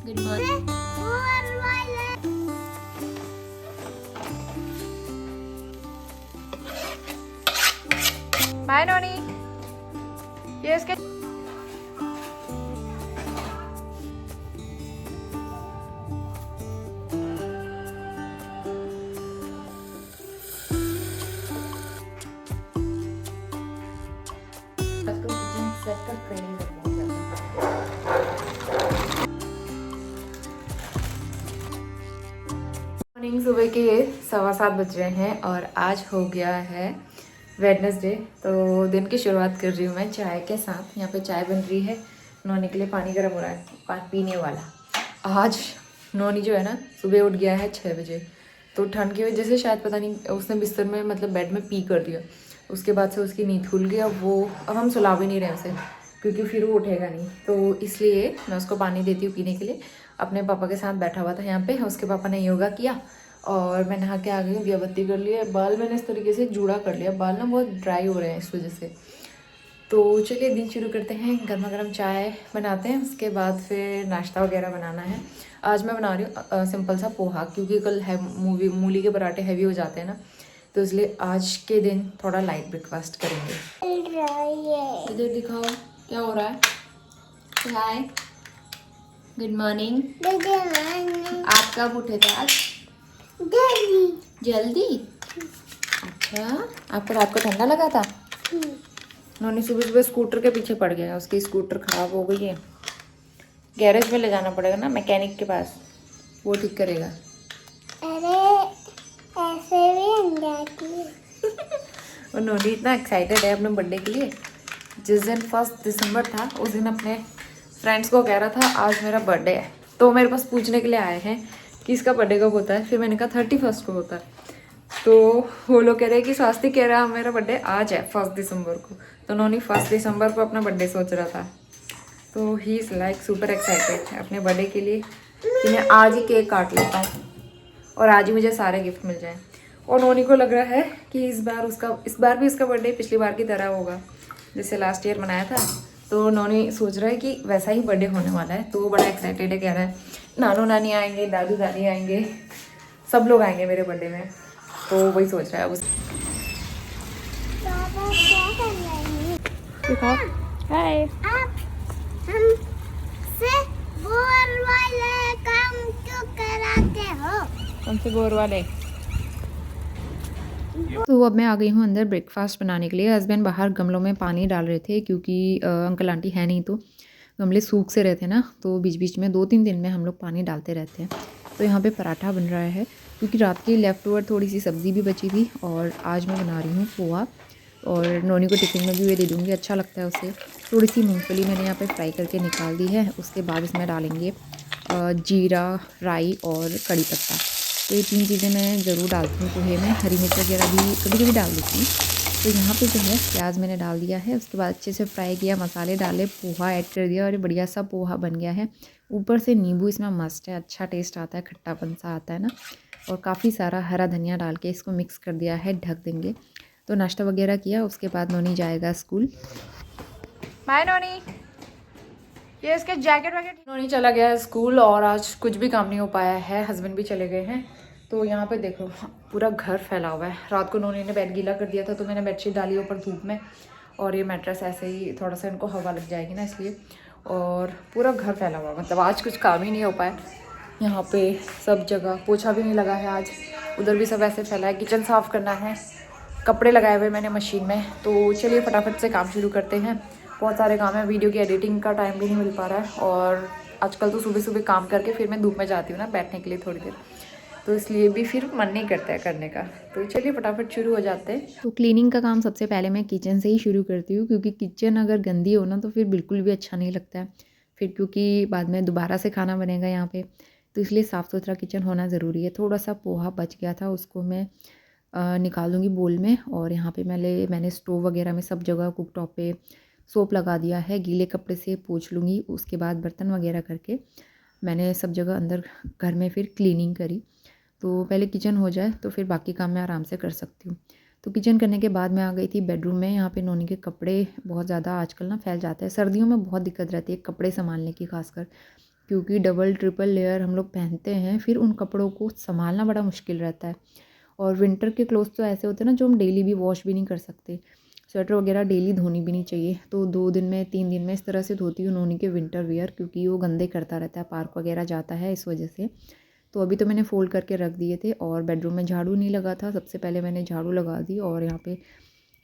Good morning. Bye नोनी। ये इसके morning. सुबह के 7:15 बज रहे हैं और आज हो गया है वेडनेसडे। तो दिन की शुरुआत कर रही हूँ मैं चाय के साथ। यहाँ पे चाय बन रही है, नोनी के लिए पानी गर्म हो रहा है, पानी पीने वाला। आज नोनी जो है ना सुबह उठ गया है 6 बजे। तो ठंड की वजह से शायद पता नहीं उसने बिस्तर में मतलब बेड में पी कर दिया। उसके बाद से उसकी नींद खुल गई। अब हम सुला भी नहीं रहे उसे क्योंकि फिर वो उठेगा नहीं। तो इसलिए मैं उसको पानी देती हूँ पीने के लिए। अपने पापा के साथ बैठा हुआ था यहाँ पे। उसके पापा ने योगा किया और मैं नहा के आ गई हूँ, दिया बत्ती कर लिया। बाल मैंने इस तरीके से जूड़ा कर लिया, बाल ना बहुत ड्राई हो रहे हैं इस वजह से। तो चलिए दिन शुरू करते हैं। गर्मा गर्म चाय बनाते हैं, उसके बाद फिर नाश्ता वगैरह बनाना है। आज मैं बना रही हूँ सिंपल सा पोहा, क्योंकि कल है मूली के पराठे हैवी हो जाते हैं ना, तो इसलिए आज के दिन थोड़ा लाइट ब्रेकफास्ट करेंगे। इधर दिखाओ क्या हो रहा है। हाय, गुड मॉर्निंग। आप कब उठे थे आज? जल्दी। अच्छा, आपको रात को ठंडा लगा था? नोनी सुबह सुबह स्कूटर के पीछे पड़ गया, उसकी स्कूटर खराब हो गई है। गैरेज में ले जाना पड़ेगा ना, मैकेनिक के पास, वो ठीक करेगा। अरे ऐसे भी हम जाती है। और नोनी इतना एक्साइटेड है अपने बर्थडे के लिए। जिस दिन 1 दिसंबर था उस दिन अपने फ्रेंड्स को कह रहा था आज मेरा बर्थडे है। तो मेरे पास पूछने के लिए आए हैं कि इसका बर्थडे कब होता है। फिर मैंने कहा 31 को होता है। तो वो लोग कह रहे हैं कि स्वास्तिक कह रहा है मेरा बर्थडे आज है 1 दिसंबर को। तो नोनी 1 दिसंबर को अपना बर्थडे सोच रहा था। तो he is like super excited अपने बर्थडे के लिए कि मैं आज ही केक काट लेता हूँ और आज ही मुझे सारे गिफ्ट मिल जाएं। और नोनी को लग रहा है कि इस बार भी उसका बर्थडे पिछली बार की तरह होगा जैसे लास्ट ईयर मनाया था। तो नोनी सोच रहा है कि वैसा ही बर्थडे होने वाला है। तो वो बड़ा एक्साइटेड है, कह रहा है नानू नानी आएंगे, दादू दादी आएंगे, सब लोग आएंगे मेरे बर्थडे में। तो वही सोच रहा है उस। पापा क्या कर रहे हैं? दिखाओ। हाय। आप हमसे बोर वाले काम क्यों कराते हो? कौन से बोर वाले? तो अब मैं आ गई हूँ अंदर ब्रेकफास्ट बनाने के लिए। हस्बैंड बाहर गमलों में पानी डाल रहे थे क्योंकि अंकल आंटी है नहीं, तो गमले सूख से रहते ना, तो बीच बीच में 2-3 दिन में हम लोग पानी डालते रहते हैं। तो यहाँ पे पराठा बन रहा है क्योंकि रात की लेफ़्ट ओवर थोड़ी सी सब्ज़ी भी बची थी। और आज मैं बना रही हूँ पोहा और नोनी को टिफ़िन में भी ये दे दूँगी, अच्छा लगता है उसे। थोड़ी सी मूँगफली मैंने यहाँ पर फ्राई करके निकाल दी है। उसके बाद इसमें डालेंगे जीरा, राई और कड़ी पत्ता। तो ये 3 चीज़ें मैं ज़रूर डालती हूँ पोहे में। हरी मिर्च वगैरह भी कभी कभी डाल देती हूँ। तो यहाँ पे जो है प्याज मैंने डाल दिया है, उसके बाद अच्छे से फ्राई किया, मसाले डाले, पोहा ऐड कर दिया और ये बढ़िया सा पोहा बन गया है। ऊपर से नींबू इसमें मस्ट है, अच्छा टेस्ट आता है, खट्टापन सा आता है ना। और काफ़ी सारा हरा धनिया डाल के इसको मिक्स कर दिया है, ढक देंगे। तो नाश्ता वगैरह किया, उसके बाद नोनी जाएगा स्कूल। बाय नोनी। ये इसके जैकेट वगैरह। नोनी चला गया है स्कूल और आज कुछ भी काम नहीं हो पाया है, हस्बैंड भी चले गए हैं। तो यहाँ पे देखो पूरा घर फैला हुआ है। रात को नोनी ने बेड गीला कर दिया था तो मैंने बेडशीट डाली ऊपर धूप में, और ये मैट्रेस ऐसे ही थोड़ा सा इनको हवा लग जाएगी ना इसलिए। और पूरा घर फैला हुआ, मतलब आज कुछ काम ही नहीं हो पाया। यहाँ पे सब जगह पोछा भी नहीं लगा है आज, उधर भी सब ऐसे फैला है। किचन साफ़ करना है, कपड़े लगाए हुए मैंने मशीन में। तो चलिए फटाफट से काम शुरू करते हैं। बहुत सारे काम है, वीडियो की एडिटिंग का टाइम भी नहीं मिल पा रहा है। और आजकल तो सुबह सुबह काम करके फिर मैं धूप में जाती हूँ ना बैठने के लिए थोड़ी देर, तो इसलिए भी फिर मन नहीं करता है करने का। तो चलिए फटाफट शुरू हो जाते हैं। तो क्लीनिंग का काम सबसे पहले मैं किचन से ही शुरू करती हूँ, क्योंकि किचन अगर गंदी हो ना तो फिर बिल्कुल भी अच्छा नहीं लगता है फिर, क्योंकि बाद में दोबारा से खाना बनेगा यहाँ पे। तो इसलिए साफ़ सुथरा किचन होना ज़रूरी है। थोड़ा सा पोहा बच गया था, उसको मैं निकाल दूँगी बोल में। और यहाँ पे मैंने स्टोव वगैरह में सब जगह कुक टॉप पे सोप लगा दिया है, गीले कपड़े से पोंछ लूँगी। उसके बाद बर्तन वगैरह करके मैंने सब जगह अंदर घर में फिर क्लीनिंग करी। तो पहले किचन हो जाए तो फिर बाकी काम मैं आराम से कर सकती हूँ। तो किचन करने के बाद मैं आ गई थी बेडरूम में। यहाँ पे नोनी के कपड़े बहुत ज़्यादा आजकल ना फैल जाते हैं, सर्दियों में बहुत दिक्कत रहती है कपड़े संभालने की खासकर। क्योंकि डबल ट्रिपल लेयर हम लोग पहनते हैं, फिर उन कपड़ों को संभालना बड़ा मुश्किल रहता है। और विंटर के क्लोथ्स तो ऐसे होते हैं ना जो हम डेली भी वॉश भी नहीं कर सकते, स्वेटर वगैरह डेली धोनी भी नहीं चाहिए। तो 2 दिन में 3 दिन में इस तरह से धोती हूँ नोनी के विंटर वियर, क्योंकि वो गंदे करता रहता है, पार्क वगैरह जाता है इस वजह से। तो अभी तो मैंने फ़ोल्ड करके रख दिए थे, और बेडरूम में झाड़ू नहीं लगा था, सबसे पहले मैंने झाड़ू लगा दी। और यहाँ पे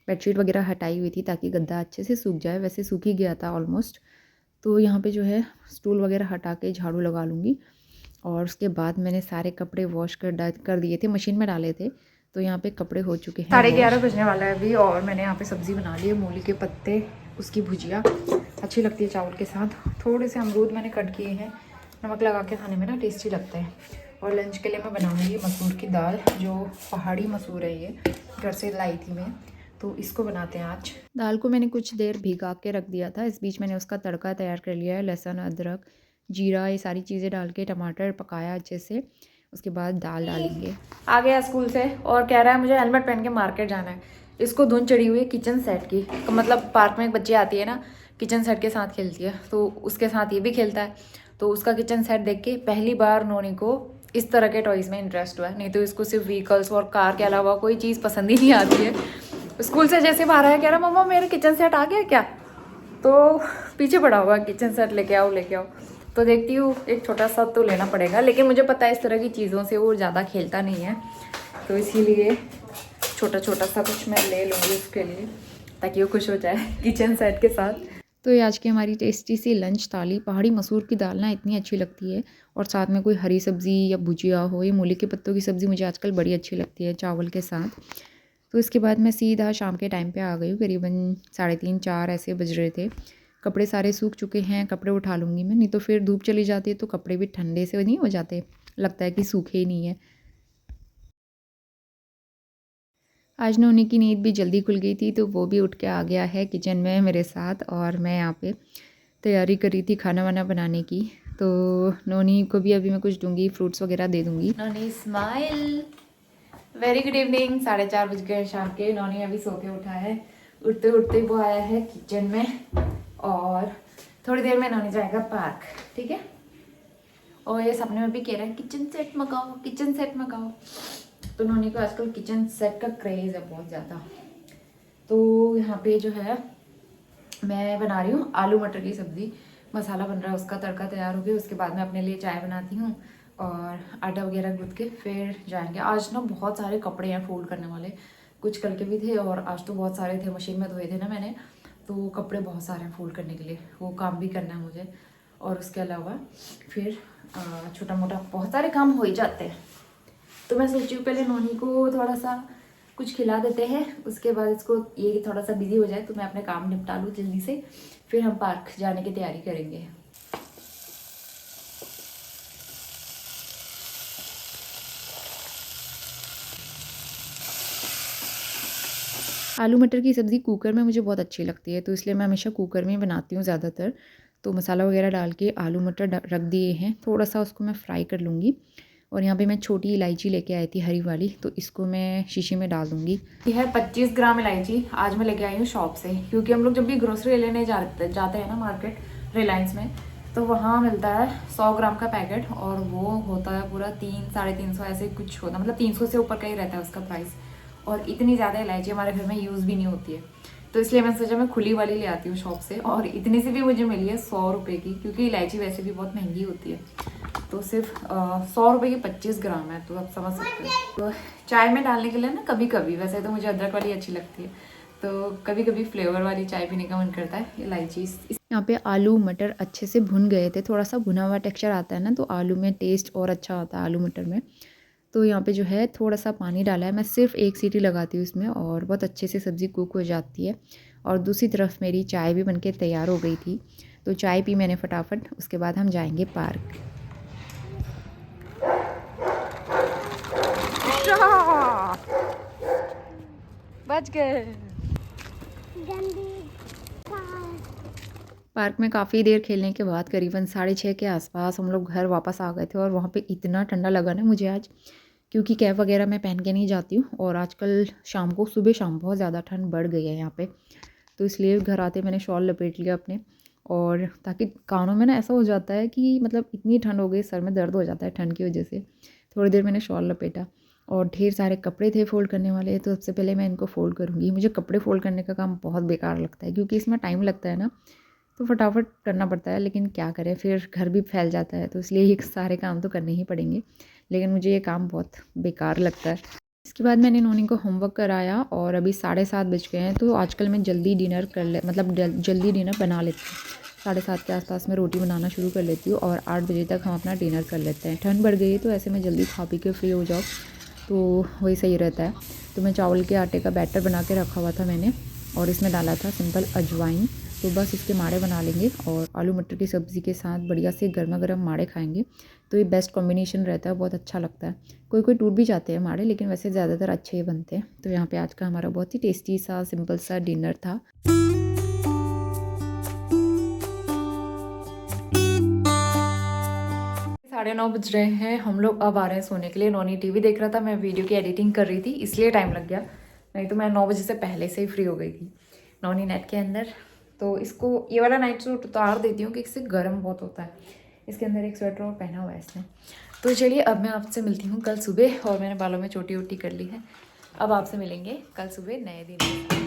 बेडशीट वगैरह हटाई हुई थी ताकि गद्दा अच्छे से सूख जाए, वैसे सूख ही गया था ऑलमोस्ट। तो यहाँ पे जो है स्टूल वगैरह हटा के झाड़ू लगा लूँगी। और उसके बाद मैंने सारे कपड़े वॉश कर दिए थे, मशीन में डाले थे। तो यहाँ पे कपड़े हो चुके हैं 11:30 बजने वाला है अभी। और मैंने यहाँ पे सब्ज़ी बना ली है, मूली के पत्ते, उसकी भुजिया अच्छी लगती है चावल के साथ। थोड़े से अमरूद मैंने कट किए हैं, नमक लगा के खाने में ना टेस्टी लगते हैं। और लंच के लिए मैं बनाऊँगी मसूर की दाल, जो पहाड़ी मसूर है, ये घर से लाई थी मैं, तो इसको बनाते हैं आज। दाल को मैंने कुछ देर भिगा के रख दिया था, इस बीच मैंने उसका तड़का तैयार कर लिया है। लहसुन, अदरक, जीरा, ये सारी चीज़ें डाल के टमाटर पकाया अच्छे से, उसके बाद दाल डालेंगे। आ गया स्कूल से और कह रहा है मुझे हेलमेट पहन के मार्केट जाना है। इसको धुन चढ़ी हुई है किचन सेट की, मतलब पार्क में एक बच्ची आती है ना, किचन सेट के साथ खेलती है, तो उसके साथ ये भी खेलता है। तो उसका किचन सेट देख के पहली बार नोनी को इस तरह के टॉयज़ में इंटरेस्ट हुआ है, नहीं तो इसको सिर्फ व्हीकल्स और कार के अलावा कोई चीज़ पसंद ही नहीं आती है। स्कूल से जैसे बाहर आया कह रहा मम्मा मेरा किचन सेट आ गया क्या, तो पीछे पड़ा हुआ किचन सेट लेके आओ लेके आओ। तो देखती हूँ एक छोटा सा तो लेना पड़ेगा, लेकिन मुझे पता है इस तरह की चीज़ों से वो ज़्यादा खेलता नहीं है, तो इसीलिए छोटा छोटा सा कुछ मैं ले लूँगी उसके लिए, ताकि वो खुश हो जाए किचन सेट के साथ। तो ये आज की हमारी टेस्टी सी लंच थाली। पहाड़ी मसूर की दाल ना इतनी अच्छी लगती है, और साथ में कोई हरी सब्ज़ी या भुजिया हो। ये मूली के पत्तों की सब्ज़ी मुझे आजकल बड़ी अच्छी लगती है चावल के साथ। तो इसके बाद मैं सीधा शाम के टाइम पे आ गई हूँ, करीबन 3:30 4 ऐसे बज रहे थे। कपड़े सारे सूख चुके हैं, कपड़े उठा लूँगी मैं, नहीं तो फिर धूप चली जाती है तो कपड़े भी ठंडे से नहीं हो जाते, लगता है कि सूखे ही नहीं है। आज नोनी की नींद भी जल्दी खुल गई थी, तो वो भी उठ के आ गया है किचन में मेरे साथ, और मैं यहाँ पे तैयारी कर रही थी खाना वाना बनाने की। तो नोनी को भी अभी मैं कुछ दूँगी, फ्रूट्स वगैरह दे दूँगी। नोनी स्माइल, वेरी गुड इवनिंग। 4:30 बज गए शाम के। नोनी अभी सो के उठा है, उठते उठते वो आया है किचन में, और थोड़ी देर में नोनी जाएगा पार्क, ठीक है। और ये सपने में भी कह रहा है किचन सेट मंगाओ, किचन सेट मंगाओ। तो नोनी को आजकल किचन सेट का क्रेज़ है बहुत ज़्यादा। तो यहाँ पे जो है मैं बना रही हूँ आलू मटर की सब्ज़ी, मसाला बन रहा है, उसका तड़का तैयार हो गया। उसके बाद मैं अपने लिए चाय बनाती हूँ और आटा वगैरह गूँथ के फिर जाएंगे। आज ना बहुत सारे कपड़े हैं फोल्ड करने वाले, कुछ कल के भी थे और आज तो बहुत सारे थे, मशीन में धोए थे ना मैंने, तो कपड़े बहुत सारे हैं फोल्ड करने के लिए, वो काम भी करना है मुझे। और उसके अलावा फिर छोटा मोटा बहुत सारे काम हो ही जाते हैं। तो मैं सोची हूँ पहले नोनी को थोड़ा सा कुछ खिला देते हैं, उसके बाद इसको ये थोड़ा सा बिजी हो जाए तो मैं अपने काम निपटा लूँ जल्दी से, फिर हम पार्क जाने की तैयारी करेंगे। आलू मटर की सब्ज़ी कुकर में मुझे बहुत अच्छी लगती है, तो इसलिए मैं हमेशा कुकर में ही बनाती हूँ ज़्यादातर। तो मसाला वगैरह डाल के आलू मटर रख दिए हैं, थोड़ा सा उसको मैं फ्राई कर लूँगी। और यहाँ पे मैं छोटी इलायची लेके आई थी हरी वाली, तो इसको मैं शीशी में डाल दूँगी। ये है 25 ग्राम इलायची, आज मैं लेके आई हूँ शॉप से, क्योंकि हम लोग जब भी ग्रोसरी लेने जाते हैं ना मार्केट रिलायंस में, तो वहाँ मिलता है 100 ग्राम का पैकेट, और वो होता है पूरा 300-350 ऐसे कुछ होता है, मतलब 300 से ऊपर का ही रहता है उसका प्राइस। और इतनी ज़्यादा इलायची हमारे घर में यूज़ भी नहीं होती है, तो इसलिए मैं सोचा मैं खुली वाली ले आती हूँ शॉप से। और इतनी सी भी मुझे मिली है 100 रुपये की, क्योंकि इलायची वैसे भी बहुत महंगी होती है। तो सिर्फ 100 रुपये की 25 ग्राम है, तो आप समझ सकते हो। तो चाय में डालने के लिए ना कभी कभी, वैसे तो मुझे अदरक वाली अच्छी लगती है, तो कभी कभी फ्लेवर वाली चाय पीने का मन करता है। इलायची यहाँ पे आलू मटर अच्छे से भुन गए थे, थोड़ा सा भुना हुआ टेक्सचर आता है ना, तो आलू में टेस्ट और अच्छा आता है आलू मटर में। तो यहाँ पे जो है थोड़ा सा पानी डाला है, मैं सिर्फ 1 सीटी लगाती हूँ इसमें, और बहुत अच्छे से सब्ज़ी कुक हो जाती है। और दूसरी तरफ मेरी चाय भी बनके तैयार हो गई थी, तो चाय पी मैंने फटाफट। उसके बाद हम जाएंगे पार्क। बच गए। पार्क में काफ़ी देर खेलने के बाद करीबन 6:30 के आसपास हम लोग घर वापस आ गए थे, और वहाँ पे इतना ठंडा लगा ना मुझे आज, क्योंकि कैप वगैरह मैं पहन के नहीं जाती हूँ, और आजकल शाम बहुत ज़्यादा ठंड बढ़ गई है यहाँ पे, तो इसलिए घर आते मैंने शॉल लपेट लिया अपने। और ताकि कानों में ना ऐसा हो जाता है कि मतलब इतनी ठंड हो गई, सर में दर्द हो जाता है ठंड की वजह से। थोड़ी देर मैंने शॉल लपेटा और ढेर सारे कपड़े थे फ़ोल्ड करने वाले, तो सबसे पहले मैं इनको फ़ोल्ड करूँगी। मुझे कपड़े फ़ोल्ड करने का काम बहुत बेकार लगता है क्योंकि इसमें टाइम लगता है ना, तो फटाफट करना पड़ता है, लेकिन क्या करें, फिर घर भी फैल जाता है, तो इसलिए ये सारे काम तो करने ही पड़ेंगे। लेकिन मुझे ये काम बहुत बेकार लगता है। इसके बाद मैंने नोनी को होमवर्क कराया और अभी 7:30 बज गए हैं, तो आजकल मैं जल्दी डिनर जल्दी डिनर बना लेती हूँ। 7:30 के आसपास मैं रोटी बनाना शुरू कर लेती हूँ और 8 बजे तक हम अपना डिनर कर लेते हैं। ठंड बढ़ गई है तो ऐसे में जल्दी खा पी के फ्री हो जाओ, तो वही सही रहता है। तो मैं चावल के आटे का बैटर बना के रखा हुआ था मैंने, और इसमें डाला था सिंपल अजवाइन। तो बस इसके माड़े बना लेंगे और आलू मटर की सब्ज़ी के साथ बढ़िया से गर्मा गर्म माड़े खाएंगे, तो ये बेस्ट कॉम्बिनेशन रहता है, बहुत अच्छा लगता है। कोई कोई टूट भी जाते हैं माड़े, लेकिन वैसे ज़्यादातर अच्छे ही बनते हैं। तो यहाँ पे आज का हमारा बहुत ही टेस्टी सा सिंपल सा डिनर था। 9:30 बज रहे हैं, हम लोग अब आ रहे हैं सोने के लिए। नोनी टीवी देख रहा था, मैं वीडियो की एडिटिंग कर रही थी, इसलिए टाइम लग गया, नहीं तो मैं 9 बजे से पहले से ही फ्री हो गई थी। नोनी नेट के अंदर, तो इसको ये वाला नाइट सूट उतार देती हूँ कि इससे गर्म बहुत होता है। इसके अंदर एक स्वेटर और पहना हुआ है इसने। तो चलिए अब मैं आपसे मिलती हूँ कल सुबह, और मैंने बालों में चोटी वोटी कर ली है। अब आपसे मिलेंगे कल सुबह नए दिन के साथ।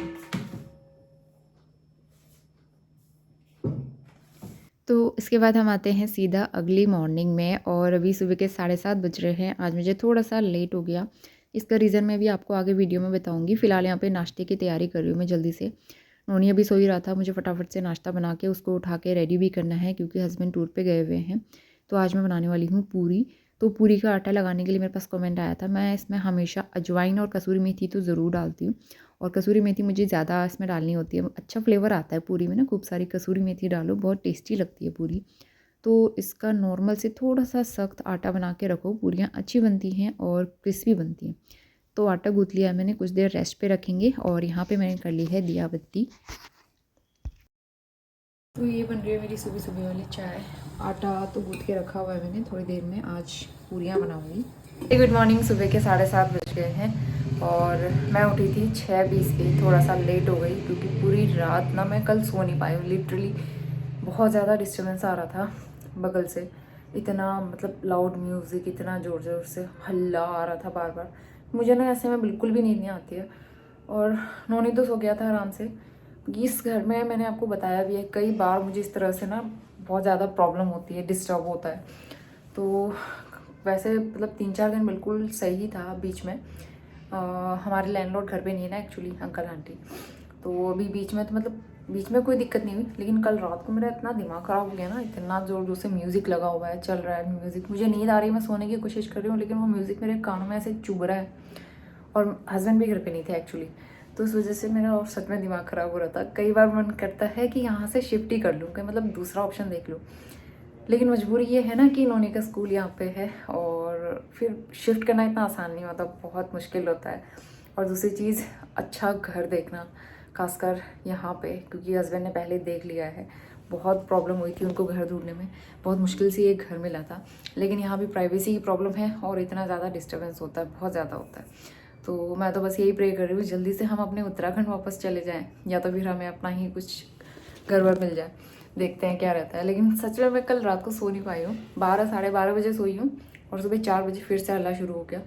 तो इसके बाद हम आते हैं सीधा अगली मॉर्निंग में, और अभी सुबह के 7:30 बज रहे हैं। आज मुझे थोड़ा सा लेट हो गया, इसका रीज़न मैं भी आपको आगे वीडियो में बताऊंगी। फ़िलहाल यहाँ पे नाश्ते की तैयारी कर रही हूँ मैं जल्दी से। नोनी अभी सो ही रहा था, मुझे फटाफट से नाश्ता बना के उसको उठा के रेडी भी करना है क्योंकि हस्बैंड टूर पे गए हुए हैं। तो आज मैं बनाने वाली हूँ पूरी। तो पूरी का आटा लगाने के लिए मेरे पास कमेंट आया था, मैं इसमें हमेशा अजवाइन और कसूरी मेथी तो ज़रूर डालती हूँ, और कसूरी मेथी मुझे ज़्यादा इसमें डालनी होती है, अच्छा फ्लेवर आता है पूरी में ना। खूब सारी कसूरी मेथी डालो, बहुत टेस्टी लगती है पूरी। तो इसका नॉर्मल से थोड़ा सा सख्त आटा बना के रखो, पूरियाँ अच्छी बनती हैं और क्रिस्पी बनती हैं। तो आटा गूँथ लिया है मैंने, कुछ देर रेस्ट पे रखेंगे। और यहाँ पे मैंने कर ली है दिया बत्ती। तो ये बन रही है मेरी सुबह सुबह वाली चाय। आटा तो गूँथ के रखा हुआ है मैंने, थोड़ी देर में आज पूरियाँ बनाऊँगी। गुड मॉर्निंग, सुबह के 7:30 बज गए हैं और मैं उठी थी 6:20 पे, थोड़ा सा लेट हो गई क्योंकि पूरी रात ना मैं कल सो नहीं पाई हूँ। लिटरली बहुत ज़्यादा डिस्टर्बेंस आ रहा था बगल से, इतना मतलब लाउड म्यूज़िक, इतना ज़ोर ज़ोर से हल्ला आ रहा था बार बार। मुझे ना ऐसे में बिल्कुल भी नींद नहीं आती है, और नोनी तो सो गया था आराम से। इस घर में मैंने आपको बताया भी है कई बार, मुझे इस तरह से ना बहुत ज़्यादा प्रॉब्लम होती है, डिस्टर्ब होता है। तो वैसे मतलब 3-4 दिन बिल्कुल सही था बीच में। हमारे लैंडलॉर्ड घर पे नहीं है ना एक्चुअली, अंकल आंटी। तो अभी बीच में तो मतलब बीच में कोई दिक्कत नहीं हुई, लेकिन कल रात को मेरा इतना दिमाग ख़राब हो गया ना, इतना ज़ोर ज़ोर से म्यूज़िक लगा हुआ है, चल रहा है म्यूज़िक। मुझे नींद आ रही है, मैं सोने की कोशिश कर रही हूँ, लेकिन वो म्यूज़िक मेरे कानों में ऐसे चुभ रहा है। और हस्बैंड भी घर पे नहीं थे एक्चुअली, तो उस वजह से मेरा और सच में दिमाग ख़राब हो रहा था। कई बार मन करता है कि यहाँ से शिफ्ट ही कर लूँ, कि मतलब दूसरा ऑप्शन देख लूँ, लेकिन मजबूरी ये है ना कि नोनी का स्कूल यहाँ पे है, और फिर शिफ्ट करना इतना आसान नहीं होता, बहुत मुश्किल होता है। और दूसरी चीज़, अच्छा घर देखना, खासकर यहाँ पे, क्योंकि हस्बैंड ने पहले देख लिया है, बहुत प्रॉब्लम हुई थी उनको घर ढूंढने में, बहुत मुश्किल से एक घर मिला था। लेकिन यहाँ भी प्राइवेसी की प्रॉब्लम है और इतना ज़्यादा डिस्टर्बेंस होता है, बहुत ज़्यादा होता है। तो मैं तो बस यही प्रे कर रही हूँ जल्दी से हम अपने उत्तराखंड वापस चले जाएँ, या तो फिर हमें अपना ही कुछ घर वर मिल जाए, देखते हैं क्या रहता है। लेकिन सच में मैं कल रात को सो नहीं पाई हूँ, 12-12:30 बजे सोई हूँ, और सुबह 4 बजे फिर से हल्ला शुरू हो गया,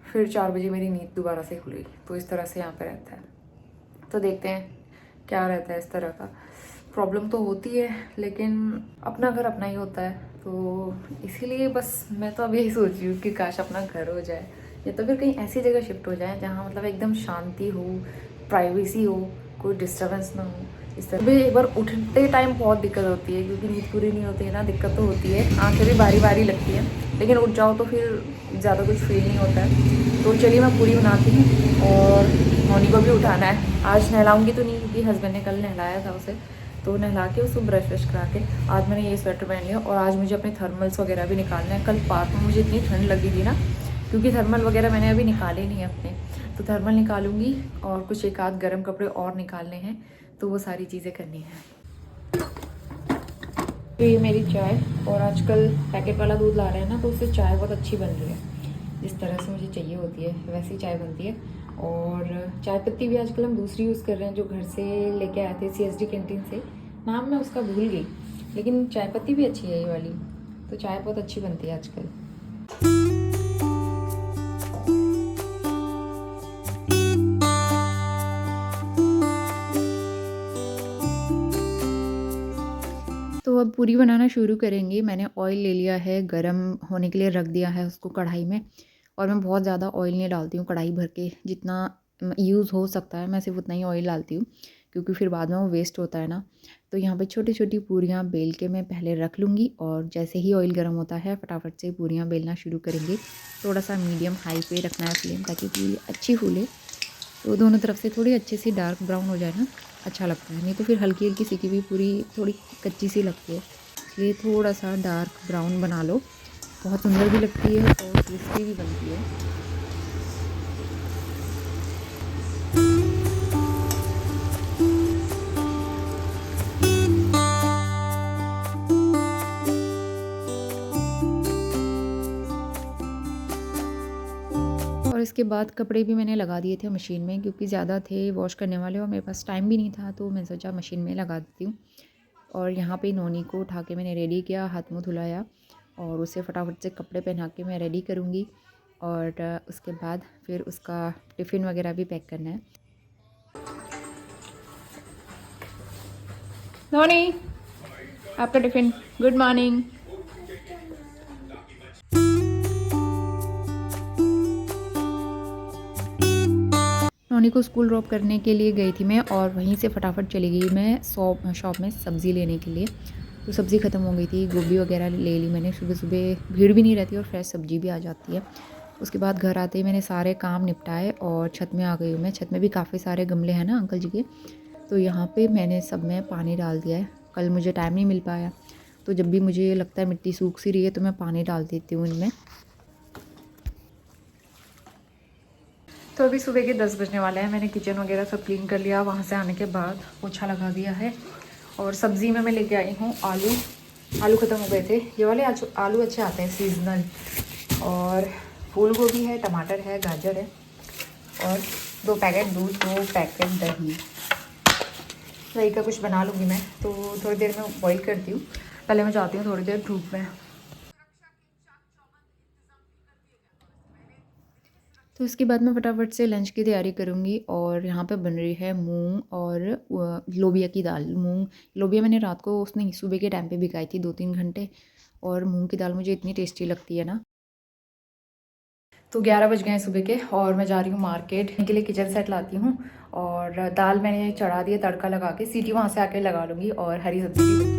फिर 4 बजे मेरी नींद दोबारा से खुल गई। तो इस तरह से यहाँ पे रहता है, तो देखते हैं क्या रहता है। इस तरह का प्रॉब्लम तो होती है, लेकिन अपना घर अपना ही होता है, तो इसीलिए बस मैं तो अब यही सोच रही हूँ कि काश अपना घर हो जाए, या तो फिर कहीं ऐसी जगह शिफ्ट हो जाए जहाँ मतलब एकदम शांति हो, प्राइवेसी हो, कोई डिस्टर्बेंस ना हो। इस तरह भी एक बार उठते टाइम बहुत दिक्कत होती है, क्योंकि नींद पूरी नहीं होती है ना, दिक्कत तो होती है, आंखें भी बारी बारी लगती है, लेकिन उठ जाओ तो फिर ज़्यादा कुछ फील नहीं होता है। तो चलिए मैं पूरी बनाती हूँ, और मोनी को भी उठाना है। आज नहलाऊंगी तो नहीं, क्योंकि हस्बैंड ने कल नहलाया था उसे, तो नहला के उसको ब्रश व्रश करा के आज मैंने ये स्वेटर पहन लिया। और आज मुझे अपने थर्मल्स वगैरह भी निकालना है। कल पार्क में मुझे इतनी ठंड लगी थी ना, क्योंकि थर्मल वगैरह मैंने अभी निकाले नहीं अपने, तो थर्मल निकालूंगी, और कुछ एक आध गर्म कपड़े और निकालने हैं, तो वो सारी चीज़ें करनी है। तो ये मेरी चाय, और आजकल पैकेट वाला दूध ला रहे हैं ना, तो उससे चाय बहुत अच्छी बन रही है, जिस तरह से मुझे चाहिए होती है वैसी चाय बनती है। और चाय पत्ती भी आजकल हम दूसरी यूज़ कर रहे हैं, जो घर से लेके आए थे CSD कैंटीन से, नाम मैं उसका भूल गई, लेकिन चाय पत्ती भी अच्छी है ये वाली, तो चाय बहुत अच्छी बनती है आजकल। तो अब पूरी बनाना शुरू करेंगे। मैंने ऑयल ले लिया है, गरम होने के लिए रख दिया है उसको कढ़ाई में, और मैं बहुत ज़्यादा ऑयल नहीं डालती हूँ कढ़ाई भर के, जितना यूज़ हो सकता है मैं सिर्फ उतना ही ऑयल डालती हूँ, क्योंकि फिर बाद में वो वेस्ट होता है ना। तो यहाँ पे छोटी छोटी पूरियाँ बेल के मैं पहले रख लूँगी, और जैसे ही ऑयल गर्म होता है फटाफट से पूरियाँ बेलना शुरू करेंगे। थोड़ा सा मीडियम हाई पे रखना है फ्लेम, ताकि पूरी अच्छी फूले। तो दोनों तरफ से थोड़ी अच्छे से डार्क ब्राउन हो जाए ना, अच्छा लगता है, नहीं तो फिर हल्की हल्की सिकी हुई पूरी थोड़ी कच्ची सी लगती है। इसलिए थोड़ा सा डार्क ब्राउन बना लो, बहुत सुंदर भी लगती है और क्रिस्पी भी बनती है। और इसके बाद कपड़े भी मैंने लगा दिए थे मशीन में, क्योंकि ज़्यादा थे वॉश करने वाले और मेरे पास टाइम भी नहीं था, तो मैंने सोचा मशीन में लगा देती हूँ। और यहाँ पे नोनी को उठा के मैंने रेडी किया, हाथ मुँह धुलाया, और उसे फटाफट से कपड़े पहना के मैं रेडी करूँगी। और उसके बाद फिर उसका टिफ़िन वगैरह भी पैक करना है। नोनी, आपका टिफ़िन। Good morning. नोनी को स्कूल ड्रॉप करने के लिए गई थी मैं, और वहीं से फटाफट चली गई मैं शॉप में सब्ज़ी लेने के लिए। तो सब्ज़ी ख़त्म हो गई थी, गोभी वगैरह ले ली मैंने। सुबह सुबह भीड़ भी नहीं रहती और फ्रेश सब्ज़ी भी आ जाती है। उसके बाद घर आते ही मैंने सारे काम निपटाए और छत में आ गई हूँ मैं। छत में भी काफ़ी सारे गमले हैं ना अंकल जी के, तो यहाँ पे मैंने सब में पानी डाल दिया है। कल मुझे टाइम नहीं मिल पाया, तो जब भी मुझे लगता है मिट्टी सूख सी रही है तो मैं पानी डाल देती हूँ इनमें। तो अभी सुबह के 10 बजने वाले हैं। मैंने किचन वगैरह सब क्लीन कर लिया, वहाँ से आने के बाद पोछा लगा दिया है। और सब्ज़ी में मैं लेके आई हूँ आलू ख़त्म हो गए थे। ये वाले आलू अच्छे आते हैं सीजनल। और फूल गोभी है, टमाटर है, गाजर है, और 2 पैकेट दूध, 2 पैकेट दही का कुछ बना लूँगी मैं। तो थोड़ी देर में बॉईल करती हूँ। पहले मैं जाती हूँ थोड़ी देर धूप में। तो इसके बाद मैं फटाफट से लंच की तैयारी करूँगी। और यहाँ पे बन रही है मूंग और लोबिया की दाल। लोबिया मैंने रात को उसने सुबह के टाइम पे भिगाई थी 2-3 घंटे, और मूंग की दाल मुझे इतनी टेस्टी लगती है ना। तो 11 बज गए हैं सुबह के, और मैं जा रही हूँ मार्केट के लिए किचन सेट लाती हूँ। और दाल मैंने चढ़ा दिया तड़का लगा के, सीटी वहाँ से आके लगा लूँगी, और हरी सब्जी भी।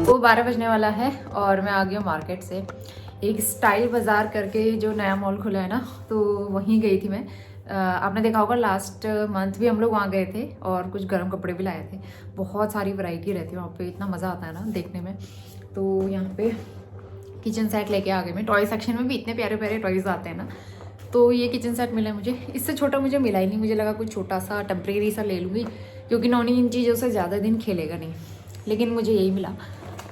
वो 12 बजने वाला है और मैं आ गई हूँ मार्केट से। एक स्टाइल बाज़ार करके जो नया मॉल खुला है ना, तो वहीं गई थी मैं। आपने देखा होगा लास्ट मंथ भी हम लोग वहाँ गए थे और कुछ गर्म कपड़े भी लाए थे। बहुत सारी वैरायटी रहती है वहाँ पे, इतना मज़ा आता है ना देखने में। तो यहाँ पे किचन सेट लेके आ गए मैं। टॉय सेक्शन में भी इतने प्यारे प्यारे टॉयज़ आते हैं ना। तो ये किचन सेट मिला है मुझे। इससे छोटा मुझे मिला ही नहीं, मुझे लगा कुछ छोटा सा टेम्प्रेरी सा ले लूँगी, क्योंकि नॉनी इन चीज़ों से ज़्यादा दिन खेलेगा नहीं। लेकिन मुझे यही मिला।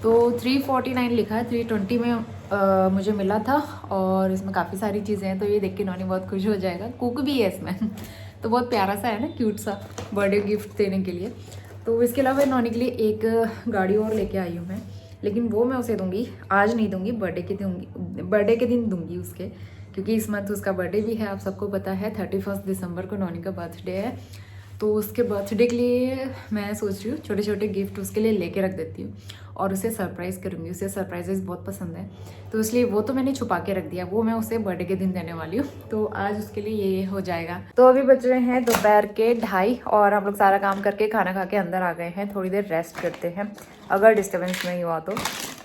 तो 349 लिखा है, 320 में मुझे मिला था। और इसमें काफ़ी सारी चीज़ें हैं, तो ये देख के नॉनी बहुत खुश हो जाएगा। कुक भी है इसमें तो बहुत प्यारा सा है ना, क्यूट सा बर्थडे गिफ्ट देने के लिए। तो इसके अलावा नॉनी के लिए एक गाड़ी और लेके आई हूँ मैं, लेकिन वो मैं उसे दूँगी, आज नहीं दूँगी, बर्थडे के दिन दूँगी उसके, क्योंकि इस मंथ उसका बर्थडे भी है। आप सबको पता है 31 दिसंबर को नॉनी का बर्थडे है। तो उसके बर्थडे के लिए मैं सोच रही हूँ छोटे छोटे गिफ्ट उसके लिए लेके रख देती हूँ, और उसे सरप्राइज़ करूँगी। उसे सरप्राइजेस बहुत पसंद है, तो इसलिए वो तो मैंने छुपा के रख दिया, वो मैं उसे बर्थडे के दिन देने वाली हूँ। तो आज उसके लिए ये हो जाएगा। तो अभी बज रहे हैं दोपहर के 2:30, और हम लोग सारा काम करके खाना खा के अंदर आ गए हैं। थोड़ी देर रेस्ट करते हैं, अगर डिस्टर्बेंस नहीं हुआ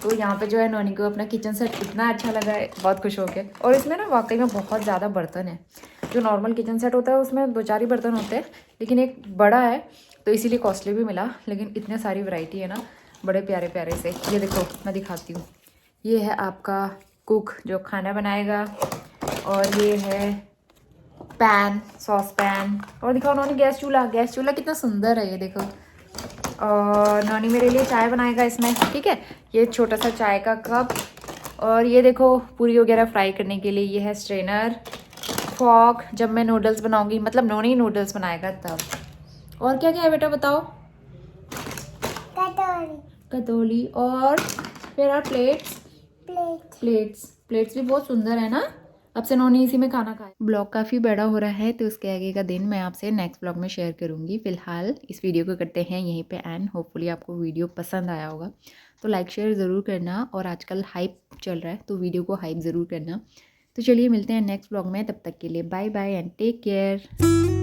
तो यहाँ पे जो है नॉनी को अपना किचन सेट इतना अच्छा लगा है, बहुत खुश हो गए। और इसमें ना वाकई में बहुत ज़्यादा बर्तन है। जो नॉर्मल किचन सेट होता है उसमें 2-4 ही बर्तन होते हैं, लेकिन एक बड़ा है तो इसीलिए कॉस्टली भी मिला। लेकिन इतने सारी वैरायटी है ना, बड़े प्यारे प्यारे से। ये देखो मैं दिखाती हूँ, ये है आपका कुक जो खाना बनाएगा, और ये है पैन, सॉस पैन, और दिखाओ नॉनी गैस चूल्हा कितना सुंदर है ये देखो। और नॉनी मेरे लिए चाय बनाएगा इसमें, ठीक है। ये छोटा सा चाय का कप, और ये देखो पूरी वगैरह फ्राई करने के लिए ये है स्ट्रेनर, फॉक जब मैं नूडल्स बनाऊंगी, मतलब नॉनी नूडल्स बनाएगा तब। और क्या क्या है बेटा बताओ। कटोरी, कटोरी, और फिर आर प्लेट्स। प्लेट। प्लेट्स भी बहुत सुंदर है ना। अब से नॉनी इसी में खाना खाए। ब्लॉग काफ़ी बड़ा हो रहा है तो उसके आगे का दिन मैं आपसे नेक्स्ट ब्लॉग में शेयर करूँगी। फिलहाल इस वीडियो को करते हैं यहीं पे एंड। होपफुली आपको वीडियो पसंद आया होगा तो लाइक शेयर ज़रूर करना, और आजकल हाइप चल रहा है तो वीडियो को हाइप ज़रूर करना। तो चलिए मिलते हैं नेक्स्ट ब्लॉग में, तब तक के लिए bye bye and take care.